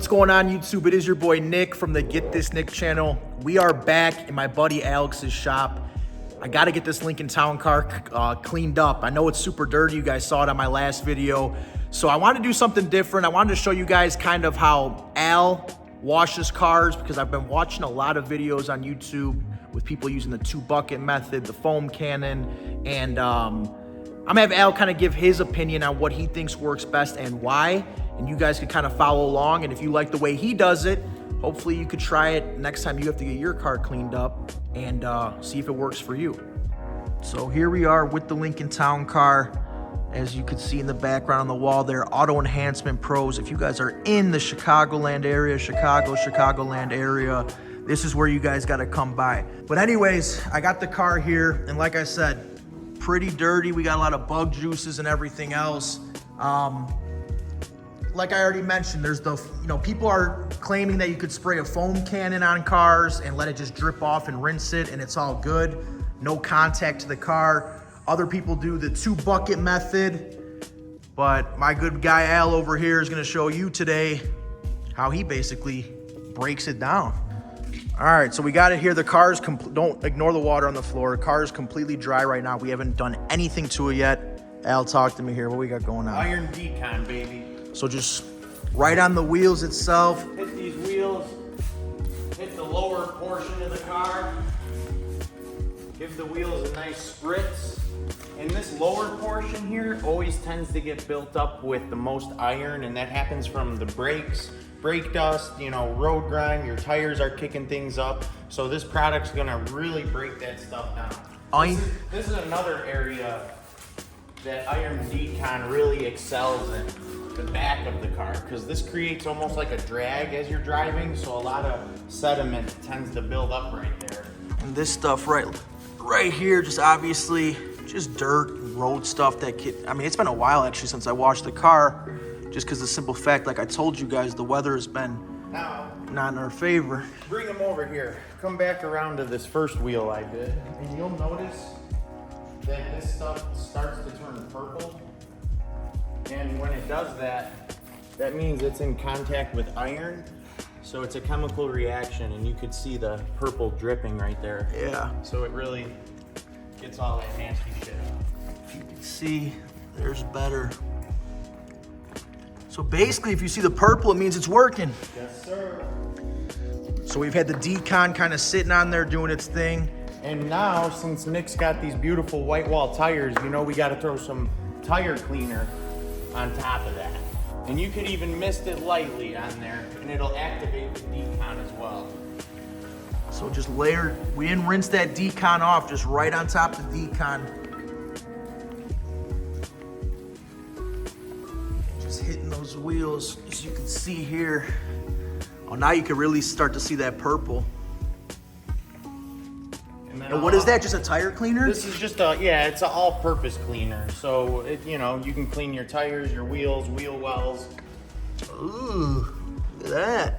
What's going on, YouTube? It is your boy Nick from the Get This Nick channel. We are back in my buddy Alex's shop. I got to get this Lincoln Town car cleaned up. I know it's super dirty. You guys saw it on my last video. So I wanted to do something different. I wanted to show you guys kind of how Al washes cars, because I've been watching a lot of videos on YouTube with people using the 2-bucket method, the foam cannon, and I'm gonna have Al kind of give his opinion on what he thinks works best and why, and you guys can kind of follow along. And if you like the way he does it, hopefully you could try it next time you have to get your car cleaned up and see if it works for you. So here we are with the Lincoln Town car. As you can see in the background on the wall there, Auto Enhancement Pros. If you guys are in the Chicagoland area, this is where you guys got to come by. But anyways, I got the car here, and like I said, pretty dirty. We got a lot of bug juices and everything else. Like I already mentioned, there's the, people are claiming that you could spray a foam cannon on cars and let it just drip off and rinse it, and it's all good. No contact to the car. Other people do the 2-bucket method, but my good guy Al over here is gonna show you today how he basically breaks it down. All right, so we got it here. The car is don't ignore the water on the floor. The car is completely dry right now. We haven't done anything to it yet. Al, talk to me here. What we got going on? Iron Decon, baby. So just right on the wheels itself. Hit these wheels, hit the lower portion of the car, give the wheels a nice spritz. And this lower portion here always tends to get built up with the most iron, and that happens from the brakes, brake dust, road grime, your tires are kicking things up. So this product's gonna really break that stuff down. This is another area that Iron Decon really excels in, the back of the car, because this creates almost like a drag as you're driving, so a lot of sediment tends to build up right there. And this stuff right here, just obviously just dirt, road stuff it's been a while actually since I washed the car, just because the simple fact, like I told you guys, the weather has been not in our favor. Bring them over here. Come back around to this first wheel I did, and you'll notice that this stuff starts to turn purple. And when it does that, that means it's in contact with iron. So it's a chemical reaction, and you could see the purple dripping right there. Yeah. So it really gets all that nasty shit out. If you can see, there's better. So basically, if you see the purple, it means it's working. Yes, sir. So we've had the Decon kind of sitting on there doing its thing. And now, since Nick's got these beautiful white wall tires, we got to throw some tire cleaner on top of that. And you could even mist it lightly on there, and it'll activate the Decon as well. So just we didn't rinse that Decon off, just right on top of the Decon. Just hitting those wheels, as you can see here. Oh, now you can really start to see that purple. And what is that, just a tire cleaner? This is just it's an all-purpose cleaner. So, you can clean your tires, your wheels, wheel wells. Ooh, look at that.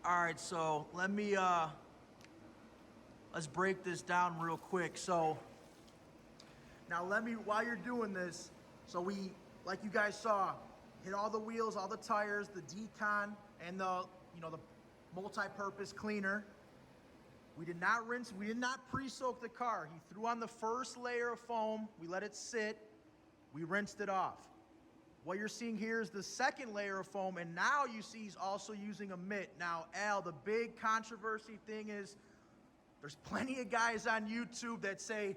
All right, so let's break this down real quick. So now while you're doing this, so we, like you guys saw, hit all the wheels, all the tires, the Decon, and the multi-purpose cleaner. We did not rinse, we did not pre-soak the car. He threw on the first layer of foam, we let it sit, we rinsed it off. What you're seeing here is the second layer of foam, and now you see he's also using a mitt. Now, Al, the big controversy thing is, there's plenty of guys on YouTube that say,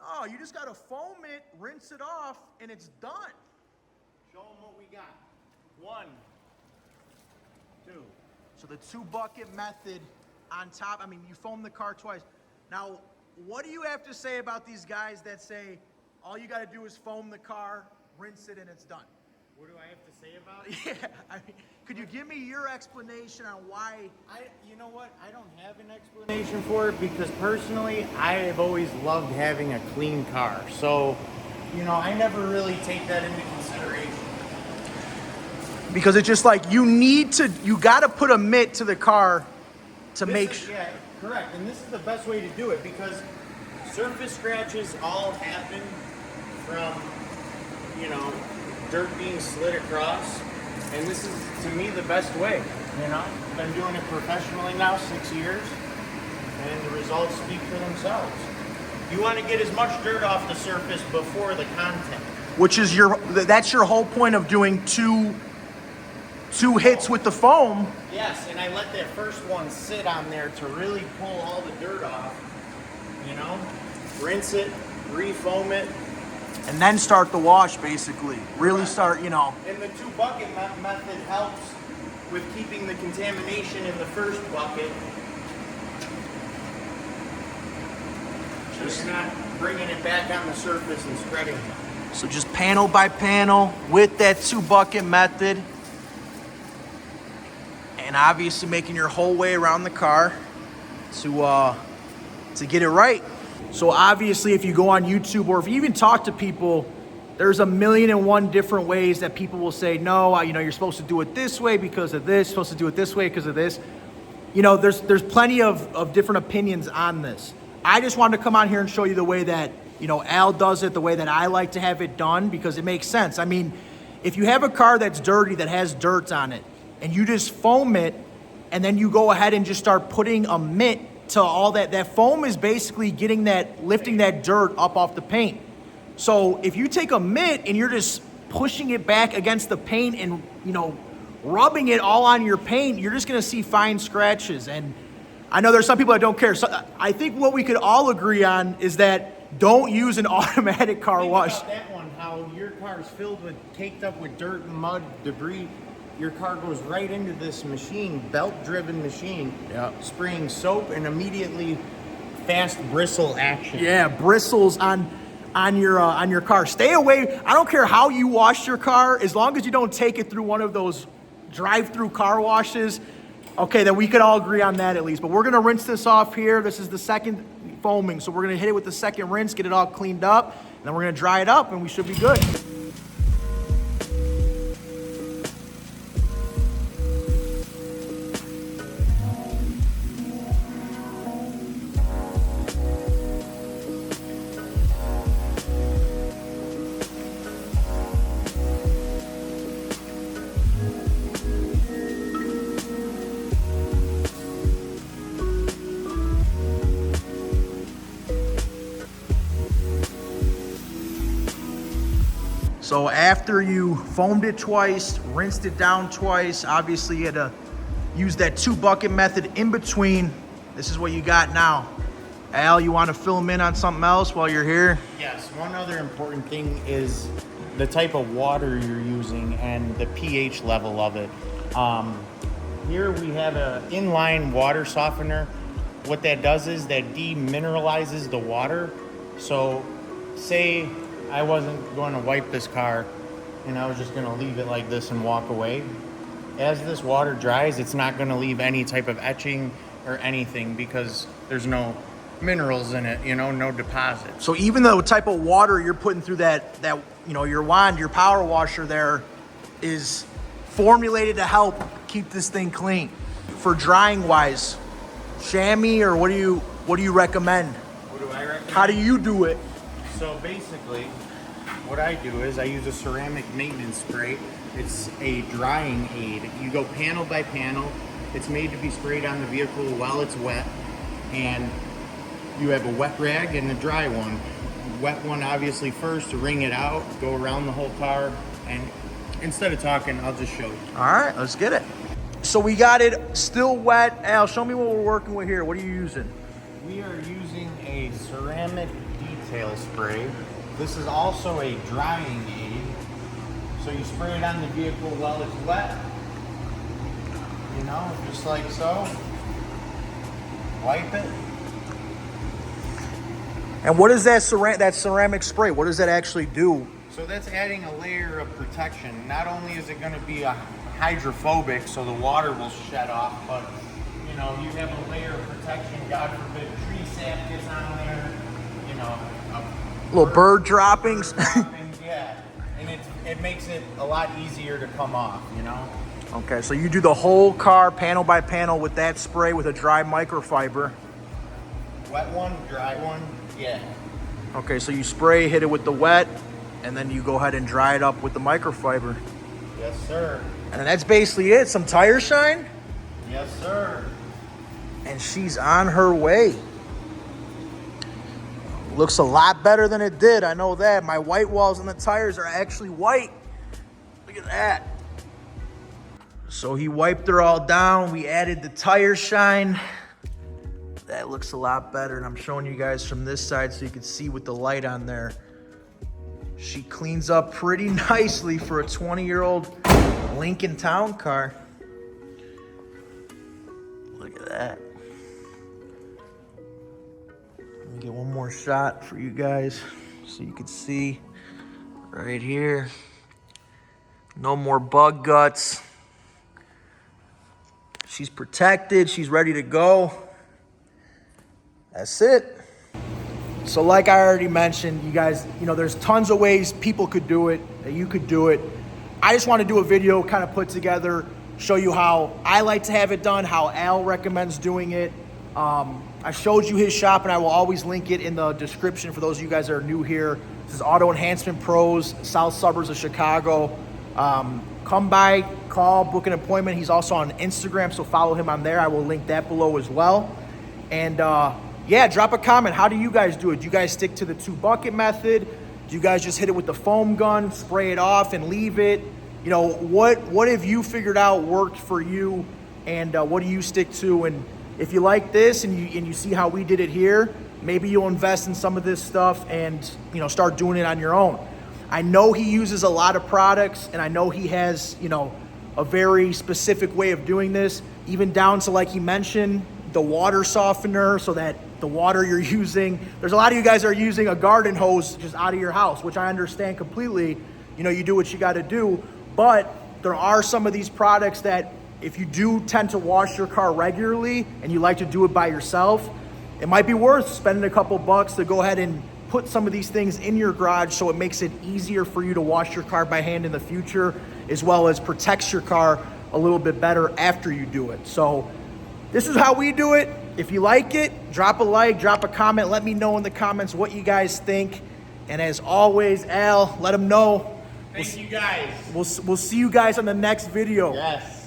oh, you just gotta foam it, rinse it off, and it's done. Show them what we got. 1, 2. So the 2-bucket method on top, I mean, you foam the car twice. Now, what do you have to say about these guys that say, all you gotta do is foam the car, rinse it, and it's done? What do I have to say about it? Yeah, I mean, could you give me your explanation on why? You know what? I don't have an explanation for it because personally, I have always loved having a clean car. So, you know, I never really take that into consideration. Because it's just like, you gotta put a mitt to the car to make sure. Yeah, correct. And this is the best way to do it because surface scratches all happen from, you know, dirt being slid across. And this is, to me, the best way. You know, I've been doing it professionally now 6 years, and the results speak for themselves. You want to get as much dirt off the surface before the content. Which is that's your whole point of doing two hits with the foam. Yes, and I let that first one sit on there to really pull all the dirt off. You know, rinse it, re-foam it. And then start the wash, basically. Really start, you know. And the 2-bucket method helps with keeping the contamination in the first bucket. Just not bringing it back on the surface and spreading it. So just panel by panel with that 2-bucket method. And obviously making your whole way around the car to get it right. So obviously if you go on YouTube or if you even talk to people, there's 1,000,001 different ways that people will say, no, you know, you're supposed to do it this way because of this, supposed to do it this way because of this. You know, there's plenty of different opinions on this. I just wanted to come on here and show you the way that, you know, Al does it, the way that I like to have it done, because it makes sense. I mean, if you have a car that's dirty, that has dirt on it, and you just foam it, and then you go ahead and just start putting a mitt to all that foam is basically lifting that dirt up off the paint. So if you take a mitt and you're just pushing it back against the paint and, you know, rubbing it all on your paint, you're just gonna see fine scratches. And I know there's some people that don't care. So I think what we could all agree on is that don't use an automatic car wash. Think about that one, how your car is caked up with dirt and mud, debris. Your car goes right into this machine, belt-driven machine, spraying soap and immediately fast bristle action. Yeah, bristles on your car. Stay away. I don't care how you wash your car, as long as you don't take it through one of those drive-through car washes. Okay, then we could all agree on that at least. But we're gonna rinse this off here. This is the second foaming, so we're gonna hit it with the second rinse, get it all cleaned up, and then we're gonna dry it up, and we should be good. So after you foamed it twice, rinsed it down twice, obviously you had to use that 2-bucket method in between. This is what you got now. Al, you want to fill them in on something else while you're here? Yes, one other important thing is the type of water you're using and the pH level of it. Here we have an inline water softener. What that does is that demineralizes the water. So say I wasn't going to wipe this car and I was just going to leave it like this and walk away. As this water dries, it's not going to leave any type of etching or anything because there's no minerals in it, you know, no deposit. So even the type of water you're putting through that you know, your wand, your power washer there is formulated to help keep this thing clean. For drying wise, chamois, or what do you recommend? What do I recommend? How do you do it? So basically, what I do is I use a ceramic maintenance spray. It's a drying aid. You go panel by panel. It's made to be sprayed on the vehicle while it's wet. and you have a wet rag and a dry one. Wet one obviously first to wring it out, go around the whole car, and instead of talking, I'll just show you. All right, let's get it. So we got it still wet. Al, show me what we're working with here. What are you using? We are using a ceramic detail spray. This is also a drying aid. So you spray it on the vehicle while it's wet. You know, just like so. Wipe it. And what is that ceramic spray? What does that actually do? So that's adding a layer of protection. Not only is it going to be hydrophobic, so the water will shed off, but you know, you have a layer of protection. God forbid tree sap gets on there. You know, Little bird droppings. Yeah, and it makes it a lot easier to come off. You know. Okay, so you do the whole car panel by panel with that spray with a dry microfiber. Wet one, dry one. Yeah. Okay, so you spray, hit it with the wet, and then you go ahead and dry it up with the microfiber. Yes, sir. And then that's basically it. Some tire shine. Yes, sir. And she's on her way. Looks a lot better than it did. I know that. My white walls on the tires are actually white. Look at that. So he wiped her all down. We added the tire shine. That looks a lot better, and I'm showing you guys from this side so you can see with the light on there. She cleans up pretty nicely for a 20-year-old Lincoln Town car. Look at that. Let me get one more shot for you guys so you can see right here. No more bug guts. She's protected. She's ready to go. That's it. So like I already mentioned, you guys, you know, there's tons of ways people could do it, that you could do it. I just want to do a video kind of put together, show you how I like to have it done, how Al recommends doing it. I showed you his shop, and I will always link it in the description for those of you guys that are new here. This is Auto Enhancement Pros, south suburbs of Chicago. Come by, call, book an appointment. He's also on Instagram, so follow him on there. I will link that below as well. And yeah, drop a comment. How do you guys do it? Do you guys stick to the 2-bucket method? Do you guys just hit it with the foam gun, spray it off and leave it? You know, what have you figured out worked for you, and what do you stick to? And if you like this and you see how we did it here, maybe you'll invest in some of this stuff and, you know, start doing it on your own. I know he uses a lot of products, and I know he has, you know, a very specific way of doing this, even down to, like he mentioned, the water softener, so that the water you're using, there's a lot of you guys are using a garden hose just out of your house, which I understand completely. You know, you do what you got to do, but there are some of these products that if you do tend to wash your car regularly and you like to do it by yourself, it might be worth spending a couple bucks to go ahead and put some of these things in your garage so it makes it easier for you to wash your car by hand in the future, as well as protects your car a little bit better after you do it. So this is how we do it. If you like it, drop a like, drop a comment. Let me know in the comments what you guys think. And as always, Al, let them know. Thank you guys. We'll see you guys on the next video. Yes.